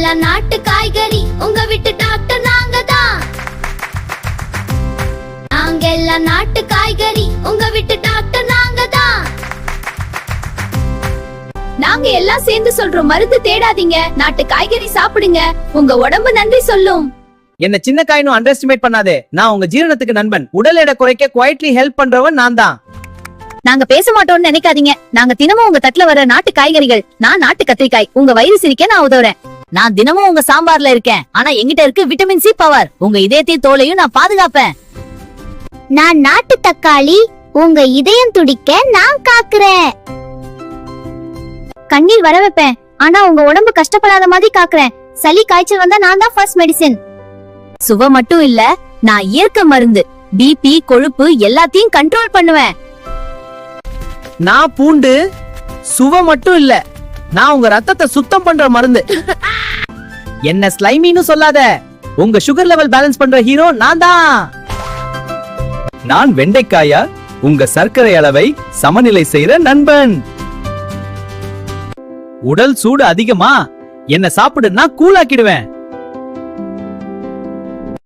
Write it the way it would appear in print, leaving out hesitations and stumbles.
எல்லாம் நாட்டு காய்கறி, உங்க வீட்டு டாக்டர் நாங்க தான். நாங்க எல்லாம் நாட்டு காய்கறி, உங்க வீட்டு டாக்டர் நாங்க தான். நாங்க எல்லாம் சேர்ந்து சொல்றோம், மருந்து தேடாதீங்க, நாட்டு காய்கறி சாப்பிடுங்க, உங்க உடம்பு நன்றி சொல்லும். என்ன சின்ன காயினும் அண்டர் எஸ்டிமேட் பண்ணாதே. நான் உங்க ஜீரணத்துக்கு நண்பன். உடல் எடை குறைக்க குவைட்லி ஹெல்ப் பண்றவன் நான் தான். நாங்க பேச மாட்டோம்னு நினைக்காதீங்க. நாங்க தினமும் உங்க தட்டுல வர நாட்டு காய்கறிகள். நான் நாட்டு கத்திரிக்காய், உங்க வயிறு சிரிக்க நான் உதவுறேன். நான் தினமும் உங்க சாம்பார்ல இருக்கேன், ஆனா எங்கிட்ட இருக்கு விட்டமின் சி பவர். உங்க இதயத்தையும் தோலையும் நான் பாதுகாப்பேன். நான் நாட்டு தக்காளி, உங்க இதயம் துடிக்க நான் காக்குறேன். கண்ணீர் வர வைப்பேன், ஆனா உங்க உடம்பு கஷ்டப்படாத மாதிரி காக்குறேன். சளி காய்ச்சல் வந்தா நான் தான் ஃபர்ஸ்ட் மெடிசின். சுவை மட்டும் இல்ல, நான் இயற்கை மருந்து. பிபி கொழுப்பு எல்லாத்தையும் கண்ட்ரோல் பண்ணுவேன். நான் பூண்டு. சுவை மட்டும் இல்ல, நான் உங்க ரத்தத்தை சுத்தம் பண்ற மருந்து. என்ன ஸ்லைமின்னு சொல்லாத. உங்க சுகர் லெவல் பேலன்ஸ் பண்ற ஹீரோ நான் தான். நான் வெண்டைக்காயா, உங்க சர்க்கரை அளவை சமநிலை செய்யற நண்பன். உடல் சூடு அதிகமா? என்ன சாப்பிடுன்னா கூலாக்கிடுவேன்.